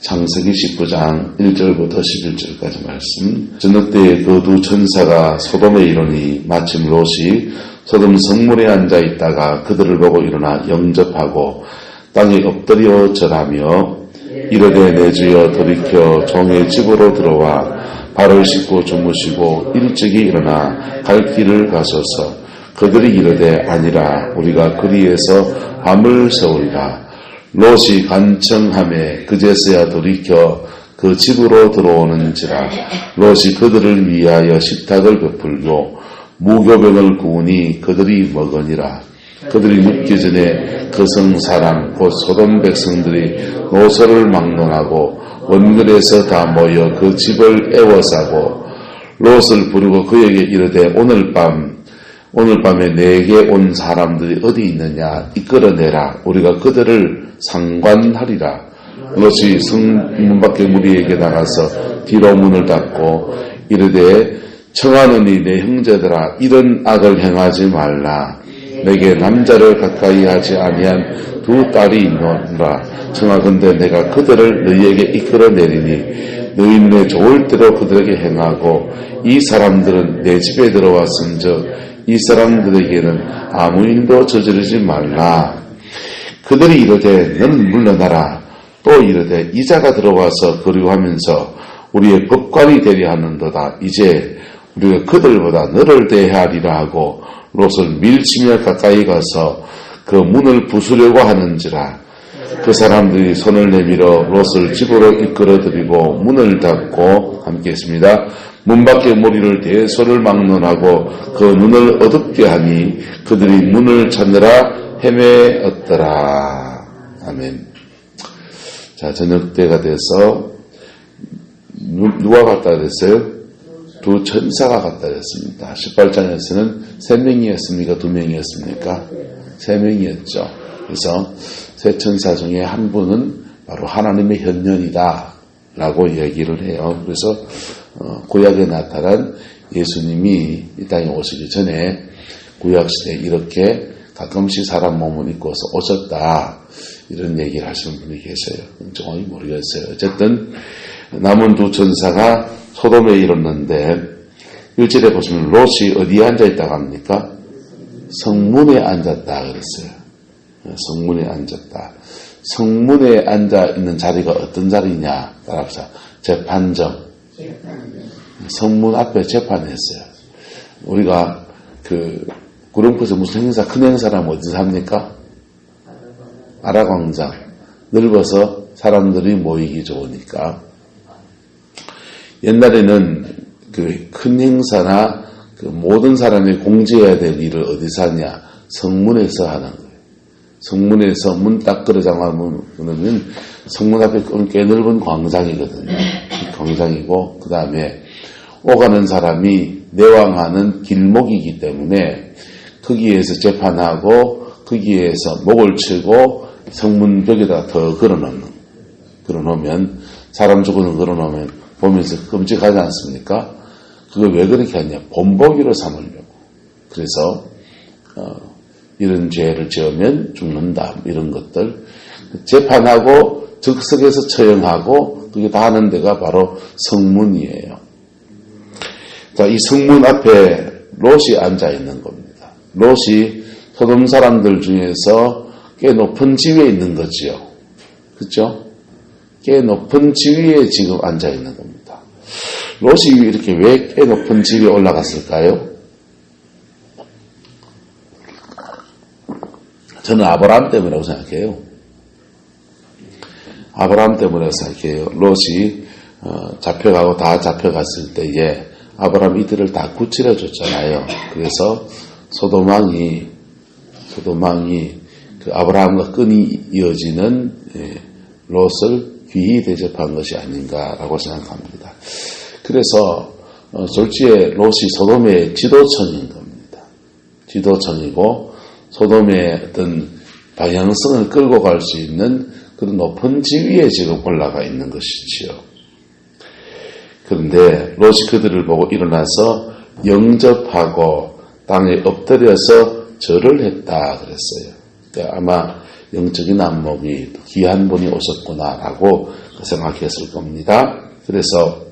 창세기 19장 1절부터 11절까지 말씀. 저녁 때에 그 두 천사가 소돔에 이르니 마침 롯이 소돔 성문에 앉아 있다가 그들을 보고 일어나 영접하고 땅에 엎드려 절하며 이르되 내 주여 돌이켜 종의 집으로 들어와 발을 씻고 주무시고 일찍이 일어나 갈 길을 가소서. 그들이 이르되 아니라 우리가 그리에서 밤을 새우리라. 롯이 간청하매 그제서야 돌이켜 그 집으로 들어오는지라. 롯이 그들을 위하여 식탁을 베풀고 무교병을 구우니 그들이 먹으니라. 그들이 눕기 전에 그 성 사람 곧 소돔 백성들이 노소를 막론하고 원근에서 다 모여 그 집을 애워싸고 롯을 부르고 그에게 이르되 오늘 밤에 내게 온 사람들이 어디 있느냐 이끌어내라. 우리가 그들을 상관하리라. 롯이 성문 밖에 무리에게 나가서 뒤로 문을 닫고 이르되 청하노니 내 형제들아 이런 악을 행하지 말라. 내게 남자를 가까이 하지 아니한 두 딸이 있노라. 청하건대 내가 그들을 너희에게 이끌어내리니 너희 눈에 좋을 대로 그들에게 행하고 이 사람들은 내 집에 들어왔은즉 이 사람들에게는 아무 일도 저지르지 말라. 그들이 이르되 너는 물러나라. 또 이르되 이자가 들어와서 거류하면서 우리의 법관이 되려 하는도다. 이제 우리가 그들보다 너를 대하리라 하고 롯을 밀치며 가까이 가서 그 문을 부수려고 하는지라. 그 사람들이 손을 내밀어 롯을 집으로 이끌어들이고 문을 닫고 함께 했습니다. 문 밖에 머리를 대소를 막론하고 그 눈을 어둡게 하니 그들이 문을 찾느라 헤매었더라. 아멘. 자, 저녁 때가 돼서 누가 갔다 그랬어요? 두 천사가 갔다 그랬습니다. 18장에서는 3명이었습니까? 2명이었습니까? 3명이었죠. 그래서 세 천사 중에 한 분은 바로 하나님의 현년이다 라고 얘기를 해요. 그래서 구약에 나타난 예수님이 이 땅에 오시기 전에 구약시대에 이렇게 가끔씩 사람 몸을 입고서 오셨다 이런 얘기를 하시는 분이 계세요. 정확히 모르겠어요. 어쨌든 남은 두 천사가 소돔에 이르렀는데 1절에 보시면 롯이 어디에 앉아있다고 합니까? 성문에 앉았다 그랬어요. 성문에 앉았다. 성문에 앉아있는 자리가 어떤 자리냐 따라합시다. 재판정. 성문 앞에 재판했어요. 우리가 구룡포에서 무슨 행사, 큰 행사라면 어디서 합니까? 아라광장. 넓어서 사람들이 모이기 좋으니까. 옛날에는 큰 행사나 모든 사람이 공지해야 될 일을 어디서 하냐? 성문에서 하는 거예요. 성문에서 문 딱 끌어장하면 성문 앞에 꽤 넓은 광장이거든요. 광장이고 그 다음에 오가는 사람이 내왕하는 길목이기 때문에 거기에서 재판하고 거기에서 목을 치고 성문 벽에다 더 걸어놓으면 사람 죽어는 걸어놓으면 보면서 끔찍하지 않습니까? 그걸 왜 그렇게 하냐? 본보기로 삼으려고. 그래서 이런 죄를 지으면 죽는다 이런 것들 재판하고 즉석에서 처형하고 그게 다 하는 데가 바로 성문이에요. 자, 이 성문 앞에 롯이 앉아 있는 겁니다. 롯이 소돔 사람들 중에서 꽤 높은 지위에 있는 거지요. 그렇죠? 꽤 높은 지위에 지금 앉아 있는 겁니다. 롯이 이렇게 왜 꽤 높은 지위에 올라갔을까요? 저는 아브라함 때문이라고 생각해요. 아브라함 때문이라고 생각해요. 롯이 잡혀가고 다 잡혀갔을 때에 아브라함 이들을 다 구출해 줬잖아요. 그래서 소돔왕이 그 아브라함과 끈이 이어지는 롯을 귀히 대접한 것이 아닌가라고 생각합니다. 그래서 졸지에 롯이 소돔의 지도청인 겁니다. 지도청이고 소돔의 어떤 방향성을 끌고 갈 수 있는 그런 높은 지위에 지금 올라가 있는 것이지요. 그런데 롯이 그들을 보고 일어나서 영접하고 땅에 엎드려서 절을 했다 그랬어요. 그러니까 아마 영적인 안목이 귀한 분이 오셨구나라고 생각했을 겁니다. 그래서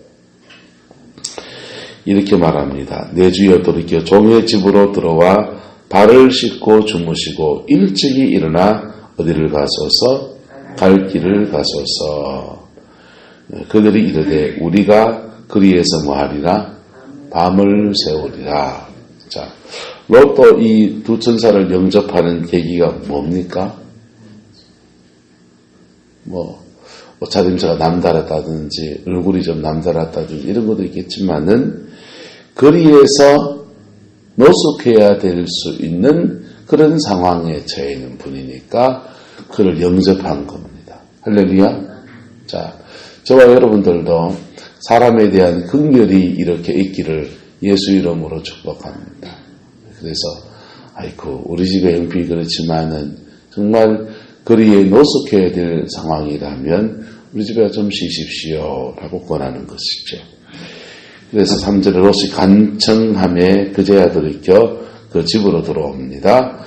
이렇게 말합니다. 내 주여 돌이켜 종의 집으로 들어와 발을 씻고 주무시고 일찍이 일어나 어디를 가소서? 갈 길을 가소서. 그들이 이르되 우리가 거리에서 뭐하리라? 밤을 세우리라. 자, 롯도 이 두 천사를 영접하는 계기가 뭡니까? 옷차림새가 남다르다든지 얼굴이 좀 남다르다든지 이런 것도 있겠지만은 거리에서 노숙해야 될 수 있는 그런 상황에 처해 있는 분이니까 그를 영접한 겁니다. 할렐루야. 자, 저와 여러분들도 사람에 대한 긍휼이 이렇게 있기를 예수 이름으로 축복합니다. 그래서 아이고 우리 집의 형편이 그렇지만은 정말 거리에 노숙해야 될 상황이라면 우리 집에 좀 쉬십시오 라고 권하는 것이죠. 그래서 3절에 롯이 간청함에 그제야 돌이켜 그 집으로 들어옵니다.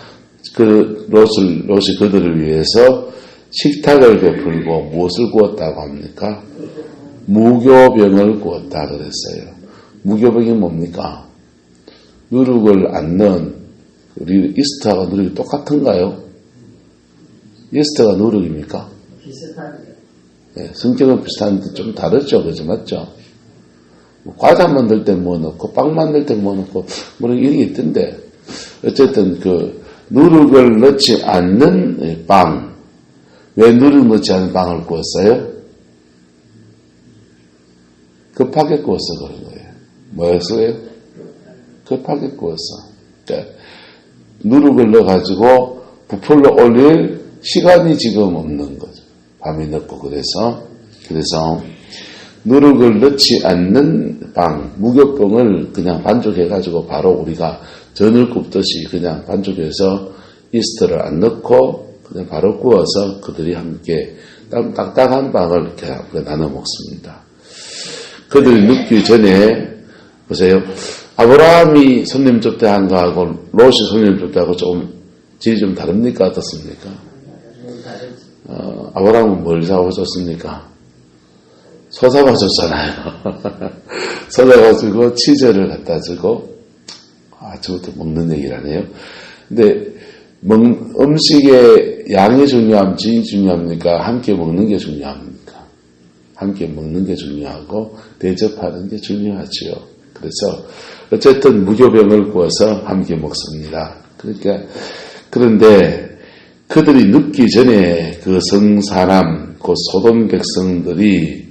롯이 그들을 위해서 식탁을 베풀고 무엇을 구웠다고 합니까? 무교병을 구웠다 그랬어요. 무교병이 뭡니까? 누룩을 안 넣은 우리 이스트하고 누룩이 똑같은가요? 이스트가 누룩입니까? 비슷하죠. 네, 성격은 비슷한데 좀 다르죠, 그죠, 맞죠? 과자 만들 때 뭐 넣고 빵 만들 때 뭐 넣고 뭐 이런 게 있던데 어쨌든 그 누룩을 넣지 않는 빵, 왜 누룩 넣지 않은 빵을 구웠어요? 급하게 구워서 그런 거예요. 뭐였어요? 급하게 구웠어. 그러니까 누룩을 넣어가지고 부풀러 올릴 시간이 지금 없는 거죠. 밤이 늦고 그래서 누룩을 넣지 않는 빵, 무교병을 그냥 반죽해가지고 바로 우리가 전을 굽듯이 그냥 반죽해서 이스트를 안 넣고 그냥 바로 구워서 그들이 함께 딱딱한 빵을 이렇게 나눠 먹습니다. 그들이 눕기 전에 보세요. 아브라함이 손님 접대한 거하고 롯이 손님 접대하고 조금 질이 좀 다릅니까? 어떻습니까? 아브라함은 뭘 잡아줬습니까? 소 잡아줬잖아요. 소 잡아주고 치즈를 갖다 주고 아침부터 먹는 얘기라네요. 근데 음식의 양이 중요함지 중요합니까? 함께 먹는 게 중요합니까? 함께 먹는 게 중요하고 대접하는 게 중요하지요. 그래서 어쨌든 무교병을 구워서 함께 먹습니다. 그런데 그들이 눕기 전에 그 성사람, 그 소돔 백성들이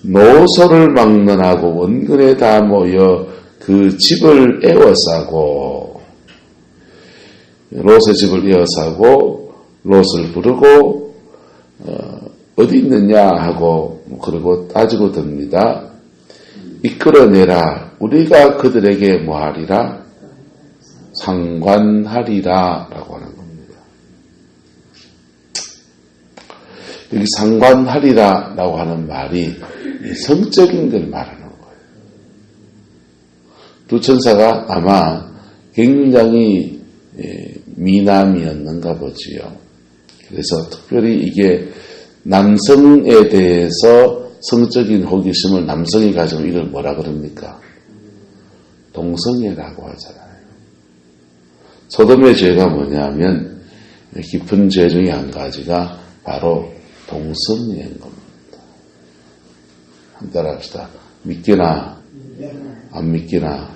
노소를 막론하고 원근에 다 모여 그 집을 에워싸고 롯의 집을 에워싸고 롯을 부르고 어디 있느냐 하고 그러고 따지고 듭니다. 이끌어내라. 우리가 그들에게 뭐하리라? 상관하리라 라고 하는 겁니다. 여기 상관하리라 라고 하는 말이 성적인 걸 말하는 거예요. 두 천사가 아마 굉장히 미남이었는가 보지요. 그래서 특별히 이게 남성에 대해서 성적인 호기심을 남성이 가지면 이걸 뭐라 그럽니까? 동성애라고 하잖아요. 소돔의 죄가 뭐냐면 깊은 죄 중에 한 가지가 바로 동성애인 겁니다. 한번 따라합시다. 믿기나 안 믿기나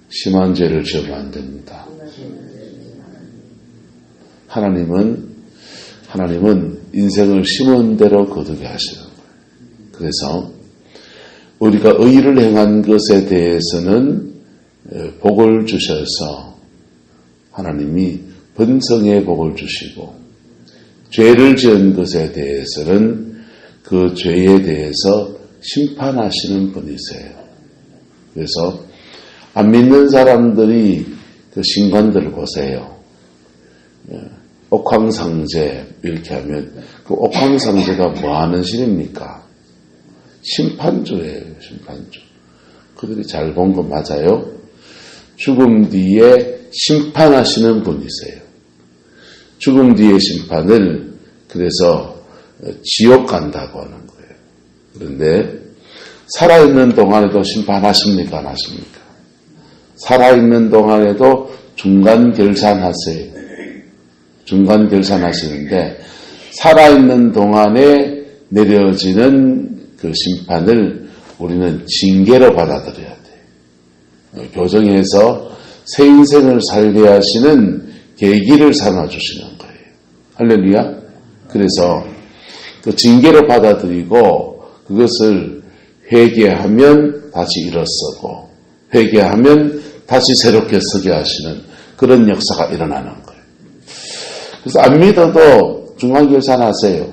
심한 죄를 지으면 안 됩니다. 하나님은 인생을 심은 대로 거두게 하시는 거예요. 그래서 우리가 의를 행한 것에 대해서는 복을 주셔서 하나님이 번성의 복을 주시고 죄를 지은 것에 대해서는 그 죄에 대해서 심판하시는 분이세요. 그래서 안 믿는 사람들이 그 신관들을 보세요. 옥황상제 이렇게 하면 그 옥황상제가 뭐 하는 신입니까? 심판주예요. 심판주. 그들이 잘 본 거 맞아요? 죽음 뒤에 심판하시는 분이세요. 죽음 뒤의 심판을 그래서 지옥 간다고 하는 거예요. 그런데 살아있는 동안에도 심판하십니까? 안 하십니까? 살아있는 동안에도 중간 결산하세요. 중간 결산하시는데 살아있는 동안에 내려지는 그 심판을 우리는 징계로 받아들여야 돼요. 교정에서 새 인생을 살게 하시는 계기를 삼아주시는 거예요. 할렐루야. 그래서 그 징계로 받아들이고 그것을 회개하면 다시 일어서고 회개하면 다시 새롭게 서게 하시는 그런 역사가 일어나는 거예요. 그래서 안 믿어도 중간결산하세요.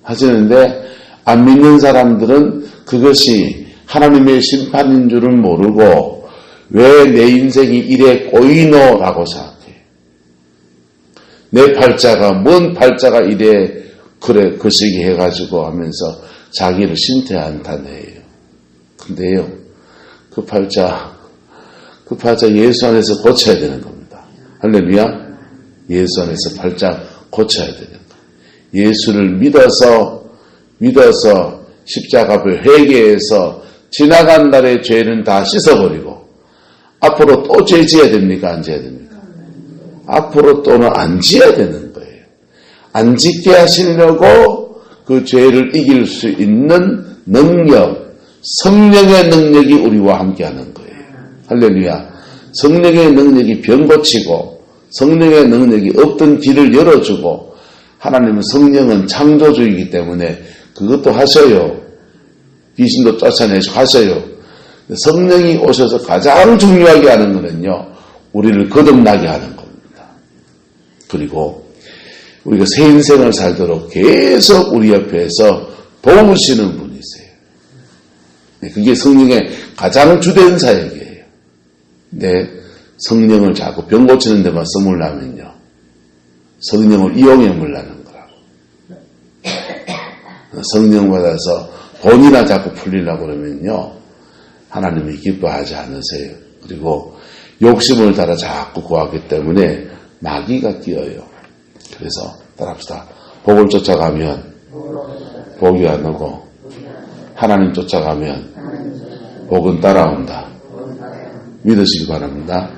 하시는데 안 믿는 사람들은 그것이 하나님의 심판인 줄은 모르고 왜 내 인생이 이래 꼬이노라고 생각해요. 내 팔자가 뭔 팔자가 이래 그래 거시기 해가지고 하면서 자기를 신태한탄해요. 근데요 그 팔자 예수 안에서 고쳐야 되는 겁니다. 할렐루야. 예수 안에서 팔자 고쳐야 되는 거예요. 예수를 믿어서 십자가를 회개해서 지나간 날의 죄는 다 씻어버리고 앞으로 또 죄 지어야 됩니까? 안 지어야 됩니까? 앞으로 또는 안 지어야 되는 거예요. 안 짓게 하시려고 그 죄를 이길 수 있는 능력, 성령의 능력이 우리와 함께하는 거예요. 할렐루야. 성령의 능력이 병 고치고 성령의 능력이 없던 길을 열어주고 하나님은 성령은 창조주이기 때문에 그것도 하셔요. 귀신도 쫓아내시고 하셔요. 성령이 오셔서 가장 중요하게 하는 것은요. 우리를 거듭나게 하는 겁니다. 그리고 우리가 새 인생을 살도록 계속 우리 옆에서 도우시는 분이세요. 그게 성령의 가장 주된 사역이에요. 근데 성령을 자꾸 병 고치는 데만 써물라면요. 성령을 이용해 물라는 거라고. 성령 받아서 돈이나 자꾸 풀리려고 그러면요. 하나님이 기뻐하지 않으세요. 그리고 욕심을 따라 자꾸 구하기 때문에 마귀가 끼어요. 그래서 따라합시다. 복을 쫓아가면 복이 안 오고 하나님 쫓아가면 복은 따라온다. 믿으시기 바랍니다.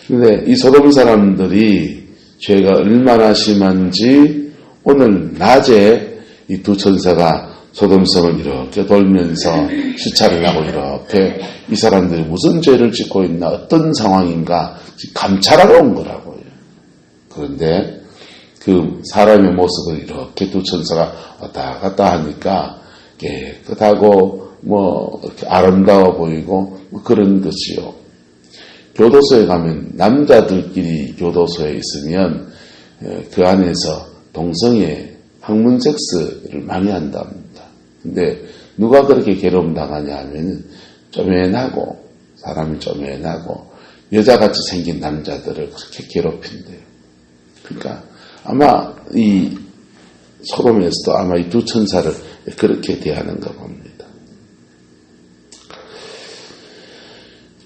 그런데 이 소돔 사람들이 죄가 얼마나 심한지 오늘 낮에 이 두 천사가 소돔성을 이렇게 돌면서 시찰을 하고 이렇게 이 사람들이 무슨 죄를 짓고 있나 어떤 상황인가 감찰하러 온 거라고요. 그런데 그 사람의 모습을 이렇게 두 천사가 왔다 갔다 하니까 깨끗하고 이렇게 아름다워 보이고 그런 것이요. 교도소에 가면 남자들끼리 교도소에 있으면 그 안에서 동성애 학문 섹스를 많이 한답니다. 근데 누가 그렇게 괴로움 당하냐 하면 쪼맨하고 사람이 쪼맨하고 여자같이 생긴 남자들을 그렇게 괴롭힌대요. 그러니까 아마 이 소돔에서도 아마 이 두 천사를 그렇게 대하는가 봅니다.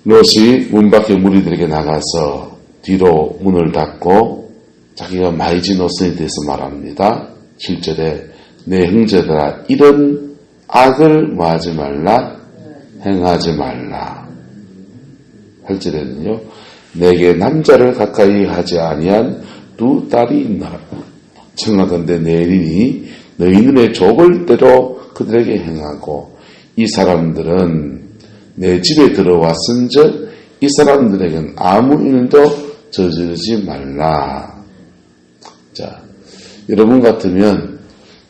롯이 문 밖에 무리들에게 나가서 뒤로 문을 닫고 자기가 많이 진 옷에 대해서 말합니다. 7절에 내 형제들아 이런 악을 뭐하지 말라 행하지 말라. 8절에는요 내게 남자를 가까이 하지 아니한 두 딸이 있나 청하건대 내리니 너희 눈에 좁을 대로 그들에게 행하고 이 사람들은 내 집에 들어왔은즉 이 사람들에게는 아무 일도 저지르지 말라. 자, 여러분 같으면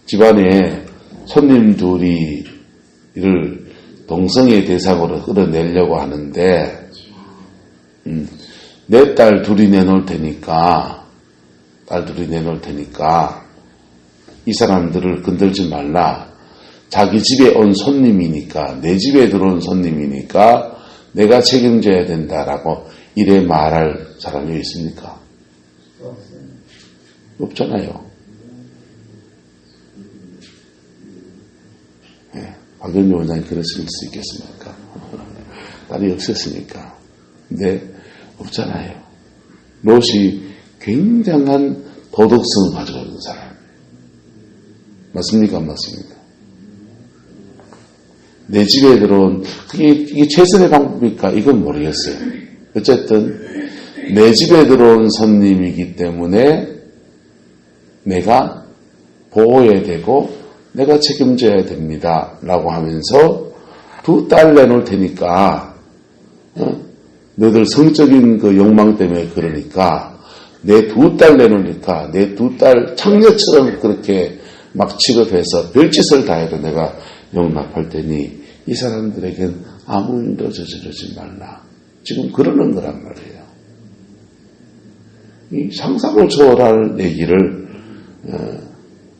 집안에 손님 둘이 이를 동성애 대상으로 끌어내려고 하는데 내 딸 둘이 내놓을 테니까 이 사람들을 건들지 말라. 자기 집에 온 손님이니까 내 집에 들어온 손님이니까 내가 책임져야 된다라고 이래 말할 사람이 있습니까? 없잖아요. 네, 박연주 원장이 그러실 수 있겠습니까? 딸이 없었으니까. 근데 없잖아요. 롯이 굉장한 도덕성을 가지고 있는 사람이에요. 맞습니까? 안 맞습니까? 내 집에 들어온, 이게 최선의 방법일까? 이건 모르겠어요. 어쨌든, 내 집에 들어온 손님이기 때문에 내가 보호해야 되고, 내가 책임져야 됩니다. 라고 하면서 2딸 내놓을 테니까, 너희들 성적인 그 욕망 때문에 그러니까, 내 2딸 내놓으니까, 내 2딸 창녀처럼 그렇게 막 취급해서 별짓을 다 해도 내가 용납할 테니 이 사람들에겐 아무 일도 저지르지 말라. 지금 그러는 거란 말이에요. 이 상상을 초월할 얘기를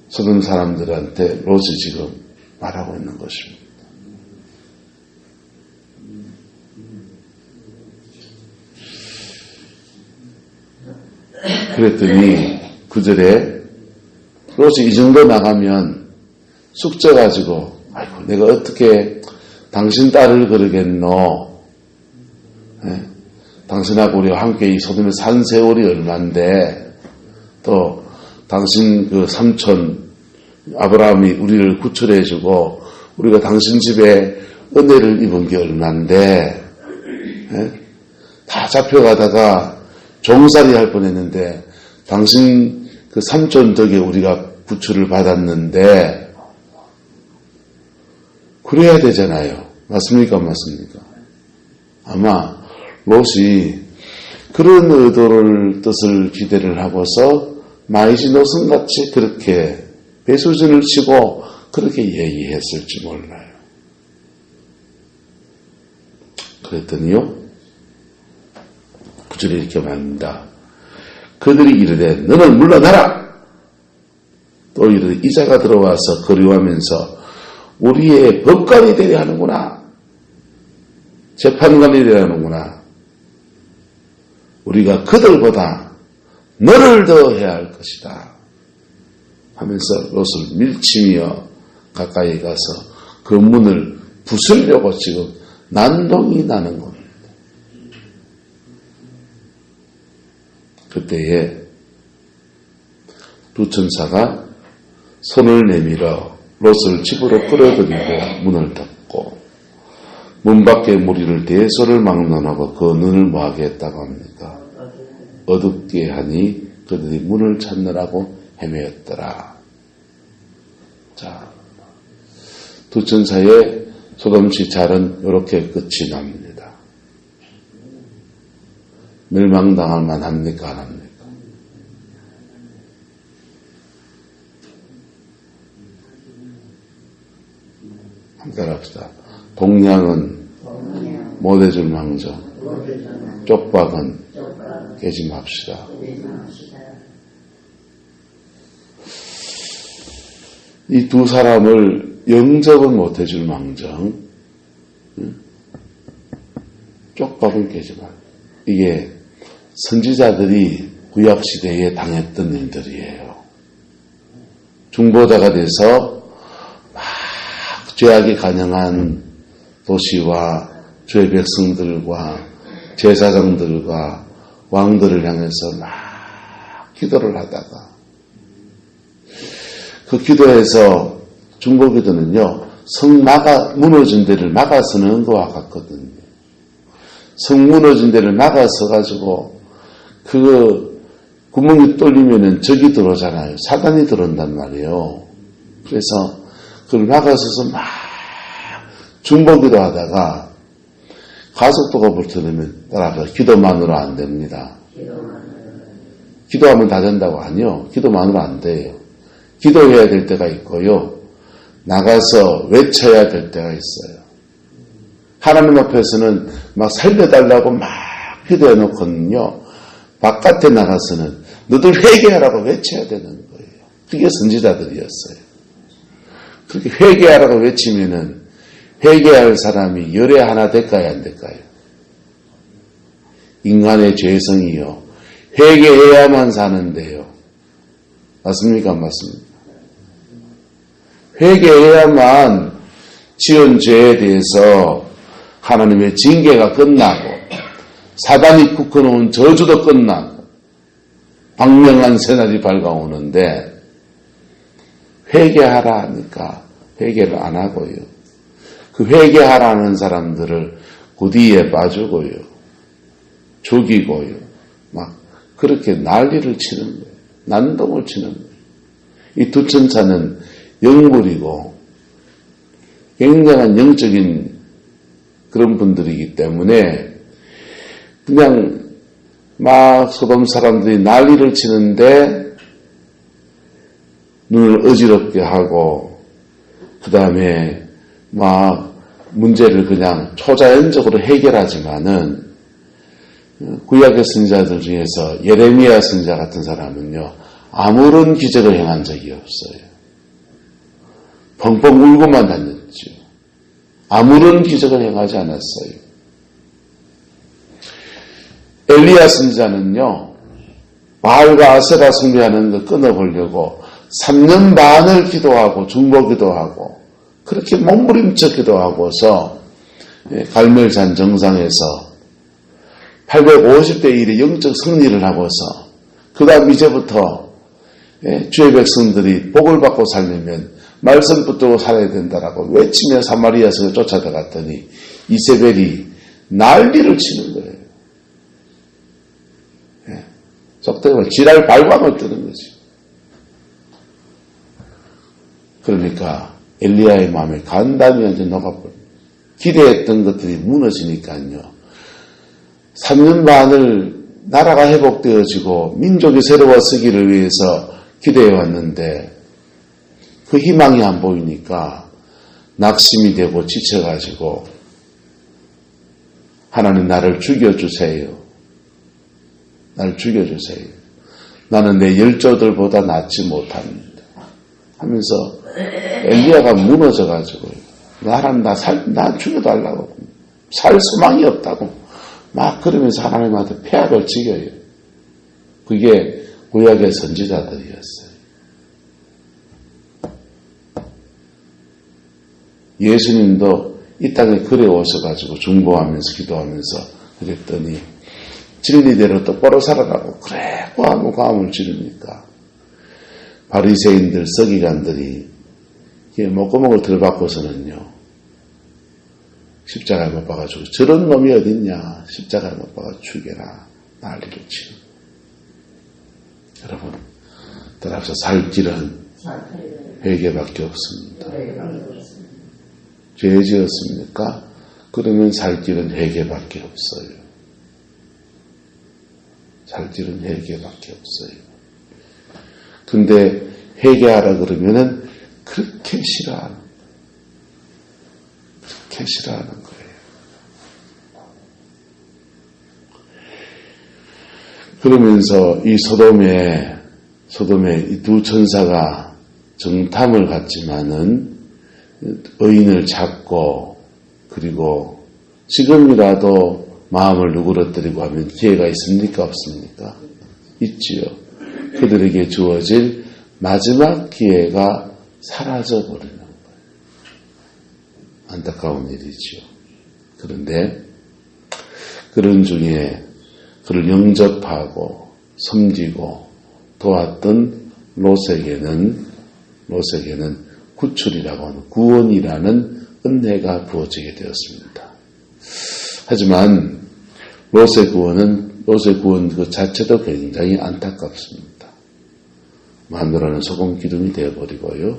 서든 사람들한테 롯이 지금 말하고 있는 것입니다. 그랬더니 9절에 롯이 이 정도 나가면 쑥 쪄가지고 아이고 내가 어떻게 당신 딸을 그러겠노. 당신하고 우리가 함께 이 소돔에 산 세월이 얼만데 또 당신 그 삼촌 아브라함이 우리를 구출해주고 우리가 당신 집에 은혜를 입은 게 얼만데 다 잡혀가다가 종살이 할 뻔했는데 당신 그 삼촌 덕에 우리가 구출을 받았는데 그래야 되잖아요. 맞습니까? 맞습니까? 아마 롯이 그런 의도를 뜻을 기대를 하고서 마이지 노선같이 그렇게 배수진을 치고 그렇게 얘기했을지 몰라요. 그랬더니요 9절에 이렇게 말합니다. 그들이 이르되 너는 물러나라. 또 이르되 이자가 들어와서 거류하면서 우리의 법관이 되려 하는구나. 재판관이 되려 하는구나. 우리가 그들보다 너를 더 해야 할 것이다. 하면서 롯을 밀치며 가까이 가서 그 문을 부수려고 지금 난동이 나는 겁니다. 그때에 두 천사가 손을 내밀어 롯을 집으로 끌어들이고 문을 닫고 문 밖에 무리를 대소를 막론하고 그 눈을 모하게 했다고 합니다. 어둡게 하니 그들이 문을 찾느라고 헤매었더라. 자, 두 천사의 소돔 시찰은 이렇게 끝이 납니다. 멸망당할 만합니까? 안 합니까? 함께 합시다. 동량은 못해줄 망정, 쪽박은 깨지 맙시다. 이 두 사람을 영접은 못해줄 망정, 쪽박은 깨지 마. 이게 선지자들이 구약시대에 당했던 일들이에요. 중보자가 돼서 막 죄악이 간영한 도시와 주의 백성들과 제사장들과 왕들을 향해서 막 기도를 하다가 그 기도에서 중보기도는요, 성 무너진 데를 막아서는 것과 같거든요. 성 무너진 데를 막아서가지고 그 구멍이 뚫리면은 적이 들어오잖아요. 사단이 들어온단 말이에요. 그래서 그걸 막아서서 막 중보기도 하다가 가속도가 붙으려면 따라서 기도만으로 안 됩니다. 기도하면 다 된다고 아니요. 기도만으로 안 돼요. 기도해야 될 때가 있고요. 나가서 외쳐야 될 때가 있어요. 하나님 앞에서는 막 살려달라고 막 기도해 놓거든요. 바깥에 나가서는 너들 회개하라고 외쳐야 되는 거예요. 그게 선지자들이었어요. 그렇게 회개하라고 외치면은 회개할 사람이 열에 하나 될까요? 안 될까요? 인간의 죄성이요. 회개해야만 사는데요. 맞습니까? 안 맞습니까? 회개해야만 지은 죄에 대해서 하나님의 징계가 끝나고 사단이 묶어놓은 저주도 끝나고 광명한 새날이 밝아오는데 회개하라 하니까 회개를 안 하고요. 그 회개하라는 사람들을 고디에 빠주고요. 죽이고요. 막 그렇게 난리를 치는 거예요. 난동을 치는 거예요. 이 두 천사는 영물이고 굉장한 영적인 그런 분들이기 때문에 그냥 막 소돔 사람들이 난리를 치는데 눈을 어지럽게 하고 그 다음에 막 문제를 그냥 초자연적으로 해결하지만은 구약의 선지자들 중에서 예레미야 선지자 같은 사람은요 아무런 기적을 행한 적이 없어요. 펑펑 울고만 다녔죠. 아무런 기적을 행하지 않았어요. 엘리야 선지자는요 바알과 아세라 숭배하는 거 끊어보려고 3년 반을 기도하고 중보기도하고 그렇게 몸부림쳐 기도하고서 갈멜산 정상에서 850대 1의 영적 승리를 하고서 그 다음 이제부터 주의 백성들이 복을 받고 살려면 말씀 붙들고 살아야 된다라고 외치며 사마리아성에 쫓아들어갔더니 이세벨이 난리를 치는 거예요. 속되게 말해 지랄 발광을 뜨는 거지. 그러니까 엘리야의 마음에 간담이 완전 녹아버려. 기대했던 것들이 무너지니까요. 3년 반을 나라가 회복되어지고 민족이 새로워지기를 위해서 기대해왔는데 그 희망이 안 보이니까 낙심이 되고 지쳐가지고 하나님 나를 죽여주세요. 나를 죽여주세요. 나는 내 열조들보다 낫지 못합니다. 하면서 엘리야가 무너져가지고 나랑 나 죽여달라고 살 소망이 없다고 막 그러면서 하나님한테 폐악을 지겨요. 그게 구약의 선지자들이었어요. 예수님도 이 땅에 글에 오셔가지고 중보하면서 기도하면서 그랬더니 진리대로 똑바로 살아가고 그래 고함을 지르니까 바리새인들 서기관들이 목구멍을 들받고서는요 십자가에 못 박아주고 저런 놈이 어딨냐 십자가에 못 박아 죽여라 난리를 치는 여러분 따라서 살 길은 회개밖에 없습니다. 죄 지었습니까? 그러면 살 길은 회개밖에 없어요. 살 길은 회개밖에 없어요. 근데 회개하라 그러면은 그렇게 싫어하는 거예요. 그러면서 이 소돔에 이 두 천사가 정탐을 갔지만은 의인을 찾고 그리고 지금이라도 마음을 누그러뜨리고 하면 기회가 있습니까? 없습니까? 있지요. 그들에게 주어질 마지막 기회가 사라져버리는 거예요. 안타까운 일이지요. 그런데 그런 중에 그를 영접하고 섬기고 도왔던 롯에게는 구출이라고 하는 구원이라는 은혜가 부어지게 되었습니다. 하지만 롯의 구원 그 자체도 굉장히 안타깝습니다. 마누라는 소금 기둥이 되어버리고요.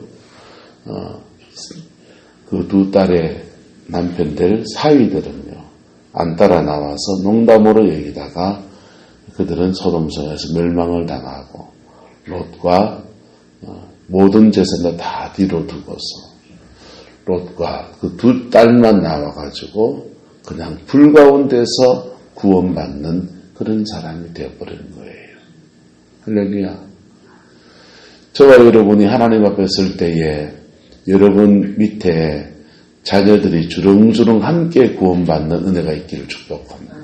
그 두 딸의 남편들 사위들은요 안 따라 나와서 농담으로 여기다가 그들은 소돔성에서 멸망을 당하고 롯과 모든 재산을 다 뒤로 두고서 롯과 그 두 딸만 나와가지고 그냥 불 가운데서 구원받는 그런 사람이 되어버리는 거예요. 할렐루야. 저와 여러분이 하나님 앞에 설 때에 여러분 밑에 자녀들이 주렁주렁 함께 구원받는 은혜가 있기를 축복합니다.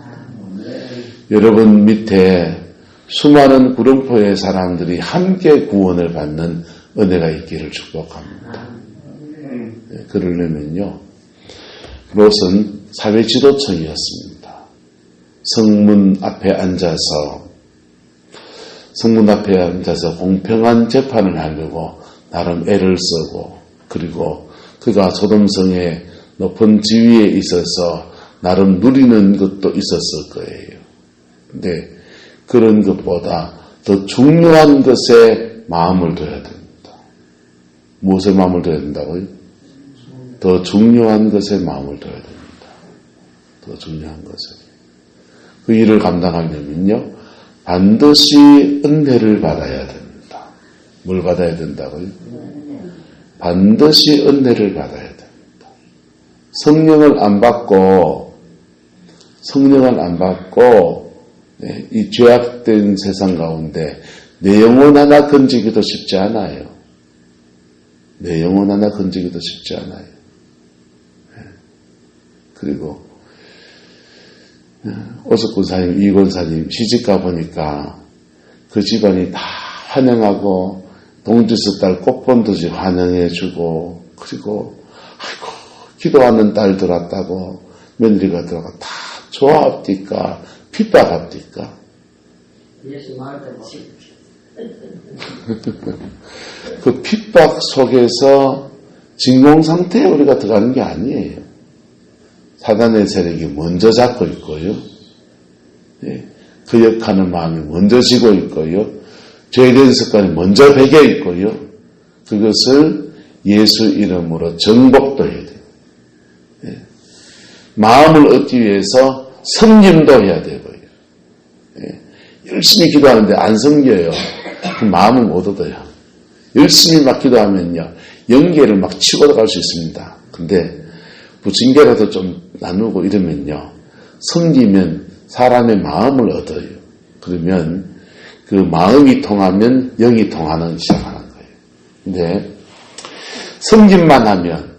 여러분 밑에 수많은 구렁포의 사람들이 함께 구원을 받는 은혜가 있기를 축복합니다. 그러려면요, 롯은 사회 지도층이었습니다. 성문 앞에 앉아서 성문 앞에 앉아서 공평한 재판을 하려고 나름 애를 쓰고, 그리고 그가 소돔성의 높은 지위에 있어서 나름 누리는 것도 있었을 거예요. 근데 그런 것보다 더 중요한 것에 마음을 둬야 됩니다. 무엇에 마음을 둬야 된다고요? 더 중요한 것에 마음을 둬야 됩니다. 더 중요한 것에. 그 일을 감당하려면요, 반드시 은혜를 받아야 됩니다. 뭘 받아야 된다고요? 반드시 은혜를 받아야 됩니다. 성령을 안 받고 이 죄악된 세상 가운데 내 영혼 하나 건지기도 쉽지 않아요. 내 영혼 하나 건지기도 쉽지 않아요. 그리고 오석군사님, 이권사님 시집가 보니까 그 집안이 다 환영하고 동지스 딸 꽃본듯이 환영해주고, 그리고 아이고 기도하는 딸 들어왔다고 며느리가 들어가 다 좋아합니까? 핍박합니까? 예수 말대로 그 핍박 속에서 진공 상태에 우리가 들어가는 게 아니에요. 사단의 세력이 먼저 잡고 있고요. 그 역하는 마음이 먼저 지고 있고요. 죄된 습관이 먼저 배겨 있고요. 그것을 예수 이름으로 정복도 해야 돼요. 마음을 얻기 위해서 섬김도 해야 되고요. 열심히 기도하는데 안 섬겨요. 그 마음은 못 얻어요. 열심히 막 기도하면요, 영계를 막 치고 들어갈 수 있습니다. 근데 부침개라도 좀 나누고 이러면요, 섬기면 사람의 마음을 얻어요. 그러면 그 마음이 통하면 영이 통하는 시작하는 거예요. 근데 섬김만 하면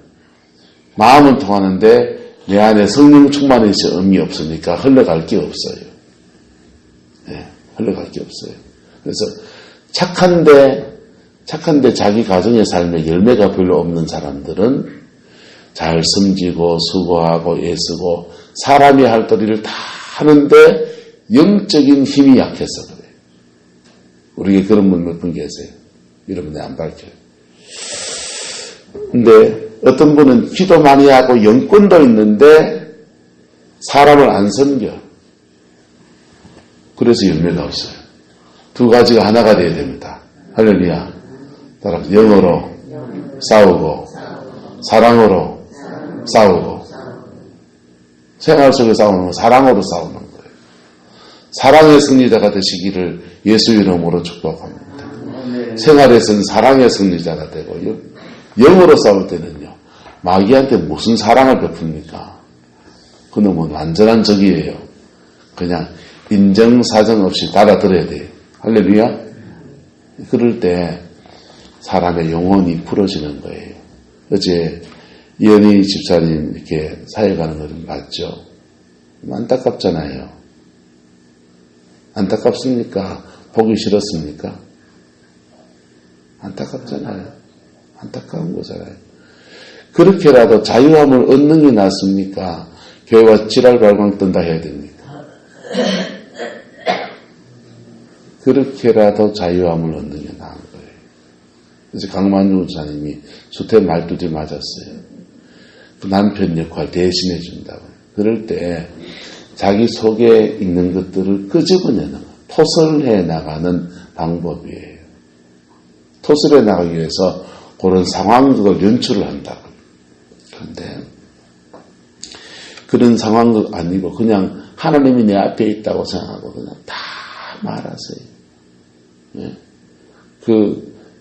마음은 통하는데 내 안에 성령 충만이 있어 의미 없으니까 흘러갈 게 없어요. 흘러갈 게 없어요. 그래서 착한데 자기 가정의 삶에 열매가 별로 없는 사람들은 잘 섬기고 수고하고 애쓰고 사람이 할 도리를 다 하는데 영적인 힘이 약해서 그래요. 우리에게 그런 분 몇 분 계세요. 여러분들 안 밝혀요. 근데 어떤 분은 기도 많이 하고 영권도 있는데 사람을 안 섬겨. 그래서 열매가 없어요. 두 가지가 하나가 돼야 됩니다. 할렐루야. 따라서 영어로 싸우고 사랑으로 싸우고, 생활 속에 싸우는 건 사랑으로 싸우는 거예요. 사랑의 승리자가 되시기를 예수 이름으로 축복합니다. 생활에서는 사랑의 승리자가 되고요. 영으로 싸울 때는요, 마귀한테 무슨 사랑을 베풉니까? 그놈은 완전한 적이에요. 그냥 인정사정 없이 받아들여야 돼요. 할렐루야. 그럴 때 사람의 영혼이 풀어지는 거예요. 어제 이현희 집사님 이렇게 사회 가는 거 좀 봤죠? 안타깝잖아요. 안타깝습니까? 보기 싫었습니까? 안타깝잖아요. 안타까운 거잖아요. 그렇게라도 자유함을 얻는 게 낫습니까? 교회와 지랄발광 뜬다 해야 됩니까? 그렇게라도 자유함을 얻는 게 나은 거예요. 그래서 강만주 목사님이 수태 말두지 맞았어요. 그 남편 역할 대신해 준다고. 그럴 때 자기 속에 있는 것들을 끄집어내는 거, 토설해 나가는 방법이에요. 토설해 나가기 위해서 그런 상황극을 연출을 한다고. 그런데 그런 상황극 아니고 그냥 하나님이 내 앞에 있다고 생각하고 그냥 다 말하세요.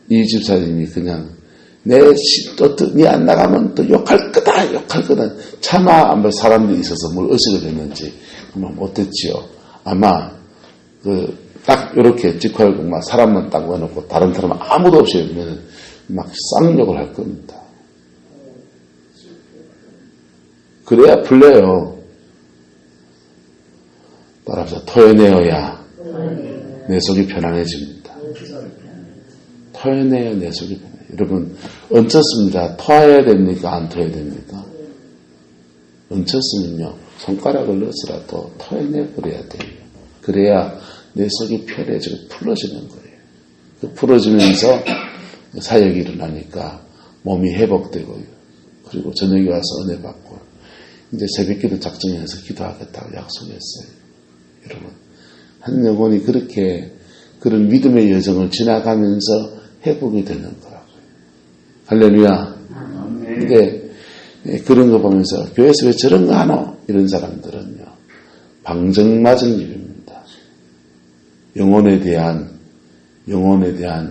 이 집사님이 그냥 니 안 나가면 또 욕할 거다. 차마 사람들이 있어서 뭘 의식을 했는지 그만 못했지요. 아마 딱 이렇게 직활극 사람만 딱 와놓고 다른 사람은 아무도 없이 하면 막 쌍욕을 할 겁니다. 그래야 풀려요. 따라서 토해내어야 내 속이 편안해집니다. 토해내야 내 속이 편안해요. 여러분, 얹혔습니다. 토해야 됩니까? 안 토해야 됩니까? 얹혔으면요, 손가락을 넣어서라도 토해내버려야 돼요. 그래야 내 속이 편해지고 풀어지는 거예요. 그 풀어지면서 사역이 일어나니까 몸이 회복되고요. 그리고 저녁에 와서 은혜 받고 이제 새벽기도 작정해서 기도하겠다고 약속했어요. 여러분, 한 영혼이 그렇게 그런 믿음의 여정을 지나가면서 회복이 되는 거라고요. 할렐루야. 근데 그런 거 보면서 교회에서 왜 저런 거 하노? 이런 사람들은요, 방정맞은 일입니다. 영혼에 대한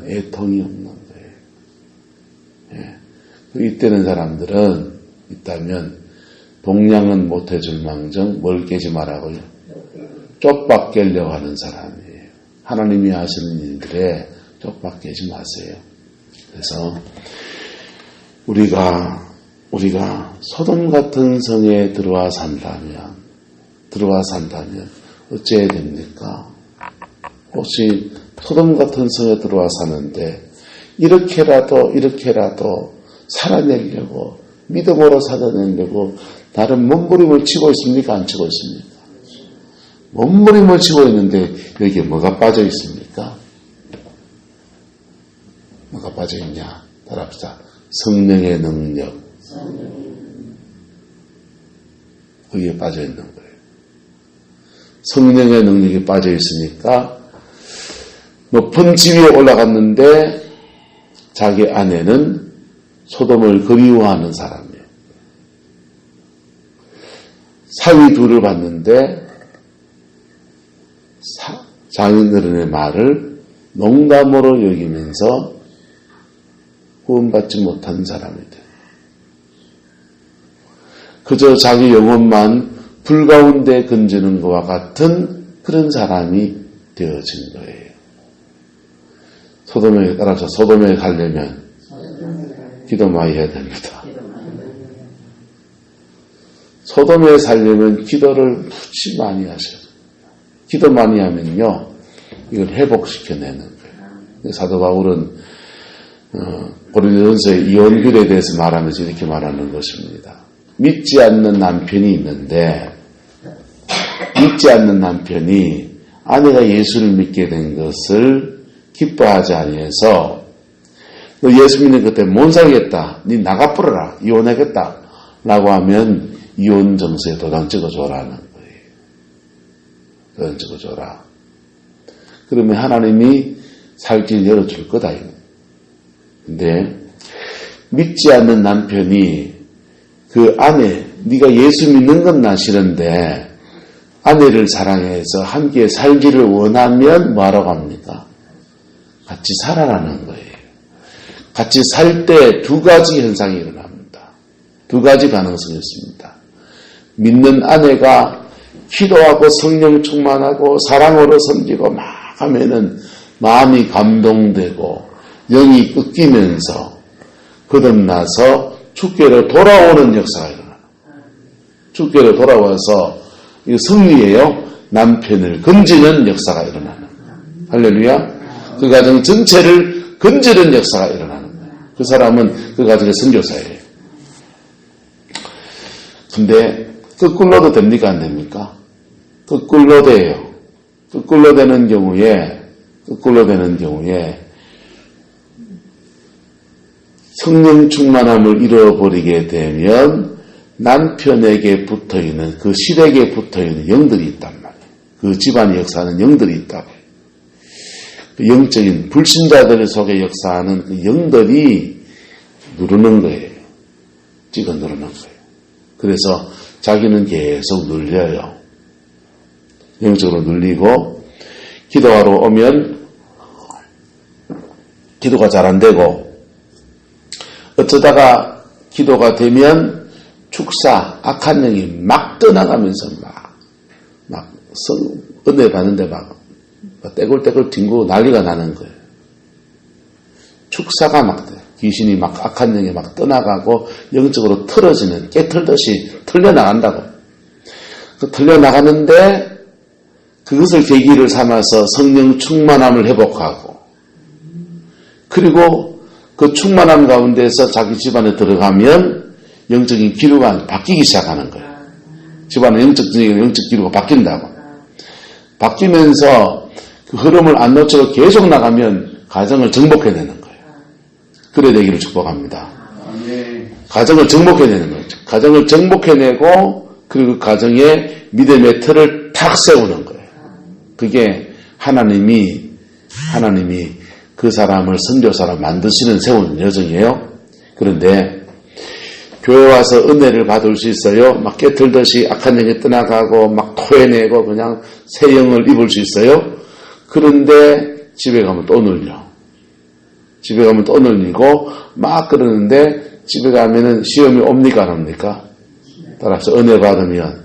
애통이 없는 거예요. 예. 이때는 사람들은 있다면 동량은 못해줄 망정 뭘 깨지 말라고요? 쪽박 깨려고 하는 사람이에요. 하나님이 하시는 일들에 쪽박 깨지 마세요. 그래서 우리가 소돔 같은 성에 들어와 산다면 어째야 됩니까? 혹시 소돔 같은 성에 들어와 사는데 이렇게라도 살아내려고 믿음으로 살아내려고 다른 몸부림을 치고 있습니까? 안 치고 있습니까? 몸부림을 치고 있는데 여기에 뭐가 빠져 있습니까? 뭐가 빠져 있냐? 따라합시다. 성령의 능력. 거기에 빠져 있는 거예요. 성령의 능력이 빠져 있으니까 높은 집 위에 올라갔는데 자기 아내는 소돔을 그리워하는 사람이에요. 사위 둘을 봤는데 장인어른의 말을 농담으로 여기면서 구원받지 못한 사람이 돼요. 그저 자기 영혼만 불 가운데 건지는 것과 같은 그런 사람이 되어진 거예요. 따라서 소돔에 가려면 기도 많이 해야 됩니다. 소돔에 살려면 기도를 무지 많이 하셔야 됩니다. 기도 많이 하면요, 이걸 회복시켜내는 거예요. 사도 바울은 고린도전서의 이혼결에 대해서 말하면서 이렇게 말하는 것입니다. 믿지 않는 남편이 있는데 믿지 않는 남편이 아내가 예수를 믿게 된 것을 기뻐하지 아니해서 너 예수 믿는 것 때문에 못 살겠다. 니 나가버려라. 이혼하겠다. 라고 하면 이혼 정서에 도장 찍어줘라는 거예요. 도장 찍어줘라. 그러면 하나님이 살 길 열어줄 거다. 근데 믿지 않는 남편이 그 아내, 네가 예수 믿는 건 나 싫은데 아내를 사랑해서 함께 살기를 원하면 뭐하라고 합니까? 같이 살아라는 거예요. 같이 살 때 두 가지 현상이 일어납니다. 두 가지 가능성이 있습니다. 믿는 아내가 기도하고 성령 충만하고 사랑으로 섬기고 막 하면은 마음이 감동되고 영이 꺾이면서 거듭나서 주께로 돌아오는 역사가 일어나요. 주께로 돌아와서 이거 승리예요. 남편을 건지는 역사가 일어나는 거예요. 할렐루야. 그 가정 전체를 건지는 역사가 일어나는 거예요. 그 사람은 그 가정의 선교사예요. 근데 거꾸로도 됩니까? 안 됩니까? 거꾸로 돼요. 거꾸로 되는 경우에 성령 충만함을 잃어버리게 되면 남편에게 붙어있는 그 실에게 붙어있는 영들이 있단 말이에요. 그 집안의 역사하는 영들이 있다고. 그 영적인 불신자들 속에 역사하는 그 영들이 누르는 거예요. 찍어 누르는 거예요. 그래서 자기는 계속 눌려요. 영적으로 눌리고 기도하러 오면 기도가 잘 안 되고 어쩌다가 기도가 되면 축사, 악한 영이 막 떠나가면서 은혜 받는데 막 떼굴떼굴 뒹구고 난리가 나는 거예요. 축사가 막 돼. 귀신이 막 악한 영이 막 떠나가고 영적으로 틀어지는, 깨틀듯이 틀려나간다고. 그 틀려나가는데 그것을 계기를 삼아서 성령 충만함을 회복하고 그리고 그 충만함 가운데서 자기 집안에 들어가면 영적인 기류가 바뀌기 시작하는 거예요. 집안의 영적 기류가 바뀐다고. 바뀌면서 그 흐름을 안 놓치고 계속 나가면 가정을 정복해내는 거예요. 그래 되기를 축복합니다. 가정을 정복해내는 거예요. 가정을 정복해내고 그리고 그 가정에 믿음의 틀을 탁 세우는 거예요. 그게 하나님이 그 사람을 선교사로 만드시는 세우는 여정이에요. 그런데 교회 와서 은혜를 받을 수 있어요. 막 깨틀듯이 악한 영이 떠나가고 막 토해내고 그냥 새 영을 입을 수 있어요. 그런데 집에 가면 또 눌려. 집에 가면 또 눌리고 막 그러는데 집에 가면은 시험이 옵니까 안 옵니까? 따라서 은혜 받으면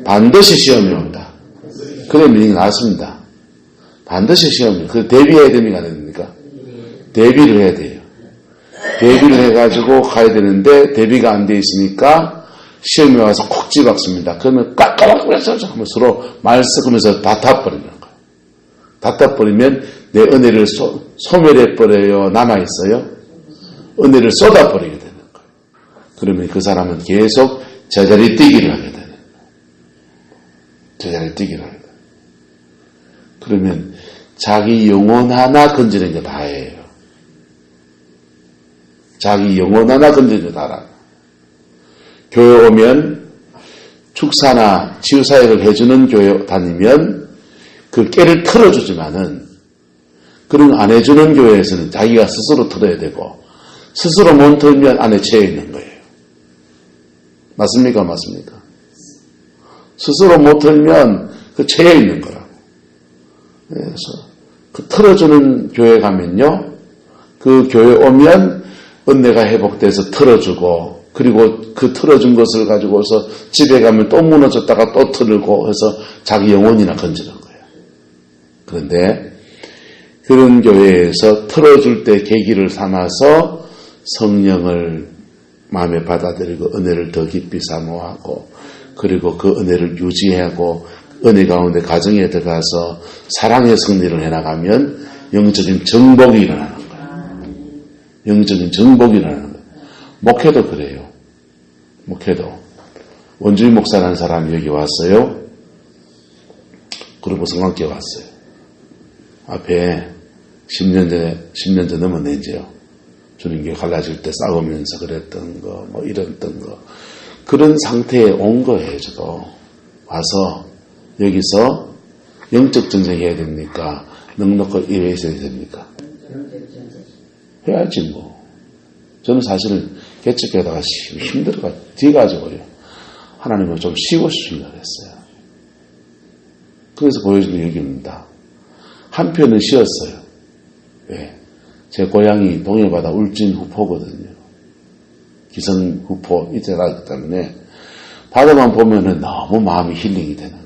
반드시 시험이 온다. 그래 미닝이 나왔습니다. 반드시 시험이. 그 대비해야 됩니까 안 됩니까? 대비를 해야 돼요. 대비를 해가지고 가야 되는데 대비가 안 돼 있으니까 시험에 와서 콕 집박습니다. 그러면 깍깍깍깍 하면 서로 말 섞으면서 다 타버리는 거예요. 다 타버리면 내 은혜를 소멸해버려요? 남아있어요? 은혜를 쏟아버리게 되는 거예요. 그러면 그 사람은 계속 제자리 뛰기를 하게 되는 거예요. 제자리 뛰기를 하게 돼요. 그러면 자기 영혼 하나 건지는 게 다예요. 자기 영혼 하나 건지는 게 다라. 교회 오면 축사나 치유사역을 해주는 교회 다니면 그 깨를 틀어주지만은 그런 거 안 해주는 교회에서는 자기가 스스로 틀어야 되고 스스로 못 틀면 안에 채여 있는 거예요. 맞습니까? 맞습니까? 스스로 못 틀면 그 채여 있는 거라고. 그래서 그 틀어주는 교회 가면요. 그 교회 오면 은혜가 회복돼서 틀어주고 그리고 그 틀어준 것을 가지고서 집에 가면 또 무너졌다가 또 틀고 해서 자기 영혼이나 건지는 거예요. 그런데 그런 교회에서 틀어줄 때 계기를 삼아서 성령을 마음에 받아들이고 은혜를 더 깊이 사모하고 그리고 그 은혜를 유지하고 은혜 가운데 가정에 들어가서 사랑의 승리를 해나가면 영적인 정복이 일어나는 거예요. 영적인 정복이 일어나는 거예요. 목회도 그래요. 목회도. 원주민 목사라는 사람이 여기 왔어요. 그리고 성관교회 왔어요. 앞에 10년 전 넘었는지요. 주님께 갈라질 때 싸우면서 그랬던 거, 뭐 이랬던 거. 그런 상태에 온 거예요, 저도. 와서 여기서 영적 전쟁 해야 됩니까? 넉넉히 일해 있어야 됩니까? 해야지 뭐. 저는 사실은 개척하다가 힘들어가 뒤가지고요. 하나님은 좀 쉬고 싶습니다 그랬어요. 그래서 보여주는 얘기입니다. 한편은 쉬었어요. 왜? 제 고향이 동해바다 울진 후포거든요. 기성 후포 이태라기 때문에 바다만 보면은 너무 마음이 힐링이 되는 거예요.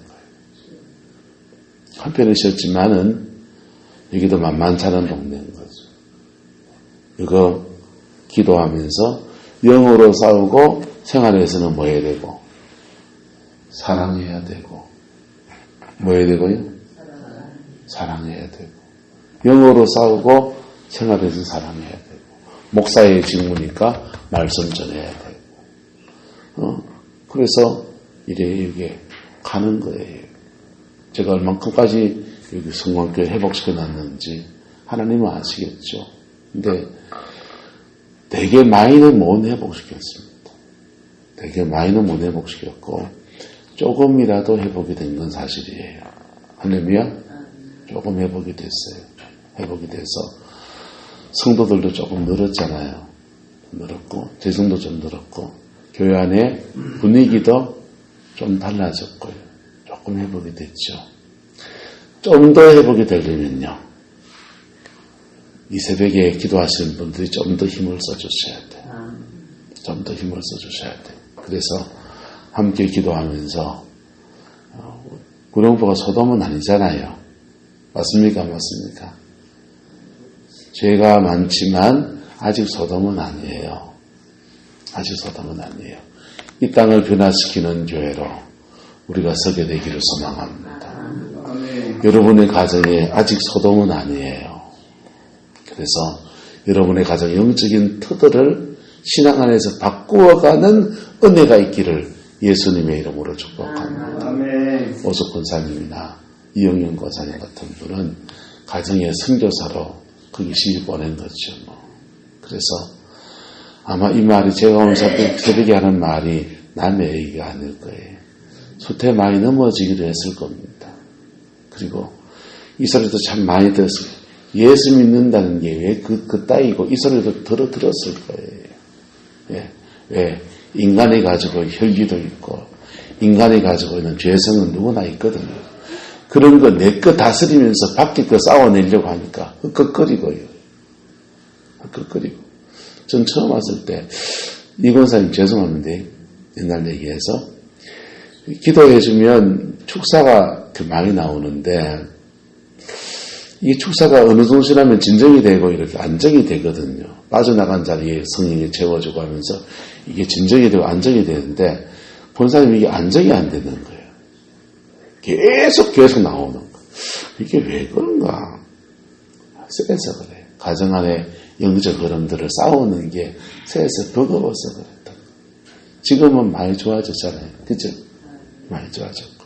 한편은 쉬었지만은 여기도 만만치 않은 동네인 거죠. 이거 기도하면서 영으로 싸우고 생활에서는 뭐 해야 되고 사랑해야 되고 뭐 해야 되고요? 사랑해야 되고 영어로 싸우고 생활에서 사랑해야 되고 목사의 직무니까 말씀 전해야 되고 그래서 이게 가는 거예요. 제가 얼만큼까지 여기 성광교회 회복시켜 놨는지 하나님은 아시겠죠. 근데 되게 많이는 못 회복시켰습니다. 되게 많이는 못 회복시켰고 조금이라도 회복이 된 건 사실이에요. 할렐루야? 조금 회복이 됐어요. 회복이 돼서 성도들도 조금 늘었잖아요. 늘었고 재성도 좀 늘었고 교회 안에 분위기도 좀 달라졌고요. 조금 회복이 됐죠. 좀 더 회복이 되려면요. 이 새벽에 기도하시는 분들이 좀 더 힘을 써주셔야 돼요. 좀 더 힘을 써주셔야 돼요. 그래서 함께 기도하면서 구룡포가 소돔은 아니잖아요. 맞습니까? 맞습니까? 죄가 많지만 아직 소돔은 아니에요. 아직 소돔은 아니에요. 이 땅을 변화시키는 교회로 우리가 서게 되기를 소망합니다. 여러분의 가정에 아직 소돔은 아니에요. 그래서 여러분의 가정 영적인 터들을 신앙 안에서 바꾸어가는 은혜가 있기를 예수님의 이름으로 축복합니다. 오숙 권사님이나 이영영 권사님 같은 분은 가정의 선교사로 거기 시집 보낸 거죠. 그래서 아마 이 말이 제가 오늘 새벽에 하는 말이 남의 얘기가 아닐 거예요. 숱해 많이 넘어지기도 했을 겁니다. 그리고 이 소리도 참 많이 들었어요. 예수 믿는다는 게 왜 그 따위고 이 소리도 들었을 거예요. 왜? 인간이 가지고 혈기도 있고 인간이 가지고 있는 죄성은 누구나 있거든요. 그런 거 내 거 다스리면서 밖에 거 싸워내려고 하니까 흑흑거리고요. 흑흑거리고. 전 처음 왔을 때 이 권사님 죄송합니다. 옛날 얘기해서 기도해주면 축사가 많이 나오는데 이 축사가 어느 정도 지나면 진정이 되고 이렇게 안정이 되거든요. 빠져나간 자리에 성령이 채워주고 하면서 이게 진정이 되고 안정이 되는데 권사님이 이게 안정이 안 되는 거예요. 계속 나오는 거예요. 이게 왜 그런가? 세서 그래요. 가정 안에 영적 흐름들을 싸우는 게 세서 버거워서 그랬다. 지금은 많이 좋아졌잖아요. 그죠? 많이 좋아졌고.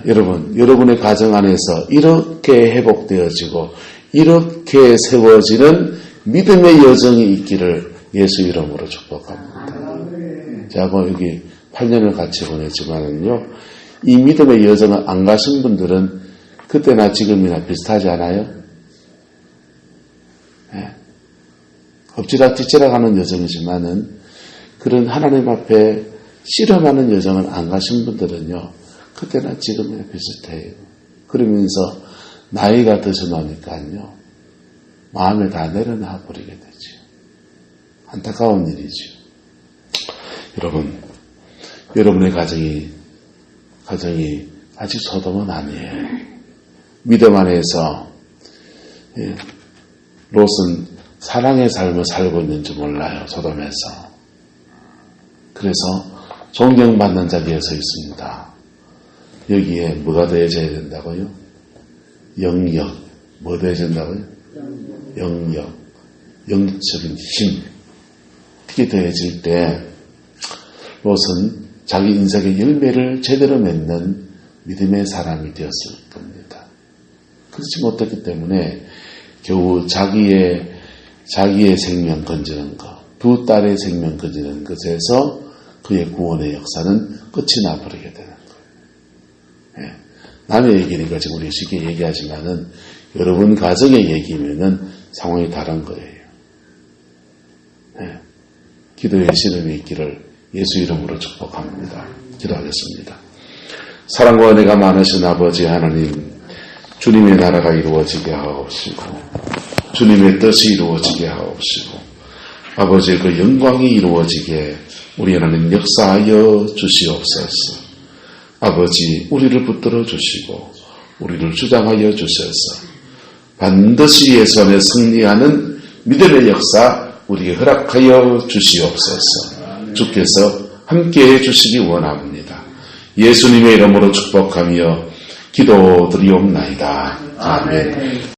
여러분, 여러분의 가정 안에서 이렇게 회복되어지고 이렇게 세워지는 믿음의 여정이 있기를 예수 이름으로 축복합니다. 제가 여기 8년을 같이 보냈지만은요, 이 믿음의 여정을 안 가신 분들은 그때나 지금이나 비슷하지 않아요? 네. 엎치락뒤치락 하는 여정이지만은 그런 하나님 앞에 씨름하는 여정을 안 가신 분들은요, 그때나 지금이나 비슷해요. 그러면서 나이가 드셔나니까요, 마음에 다 내려놔 버리게 되죠. 안타까운 일이죠. 여러분, 여러분의 가정이 아직 소돔은 아니에요. 믿음 안에서 롯은 사랑의 삶을 살고 있는지 몰라요. 소돔에서. 그래서 존경받는 자리에 서 있습니다. 여기에 뭐가 더해져야 된다고요? 영역. 뭐 더해져야 된다고요? 영역. 영적인 힘. 이게 더해질 때 롯은 자기 인생의 열매를 제대로 맺는 믿음의 사람이 되었을 겁니다. 그렇지 못했기 때문에 겨우 자기의 생명 건지는 것, 두 딸의 생명 건지는 것에서 그의 구원의 역사는 끝이 나버리게 되는 거예요. 남의 얘기니까 지금 우리 쉽게 얘기하지만은 여러분 가정의 얘기면은 상황이 다른 거예요. 기도의 씨름이 있기를 예수 이름으로 축복합니다. 기도하겠습니다. 사랑과 은혜가 많으신 아버지 하나님, 주님의 나라가 이루어지게 하옵시고 주님의 뜻이 이루어지게 하옵시고 아버지의 그 영광이 이루어지게 우리 하나님 역사하여 주시옵소서. 아버지, 우리를 붙들어 주시고 우리를 주장하여 주셔서 반드시 예수 안에 승리하는 믿음의 역사 우리에게 허락하여 주시옵소서. 주께서 함께해 주시기 원합니다. 예수님의 이름으로 축복하며 기도드리옵나이다. 아멘.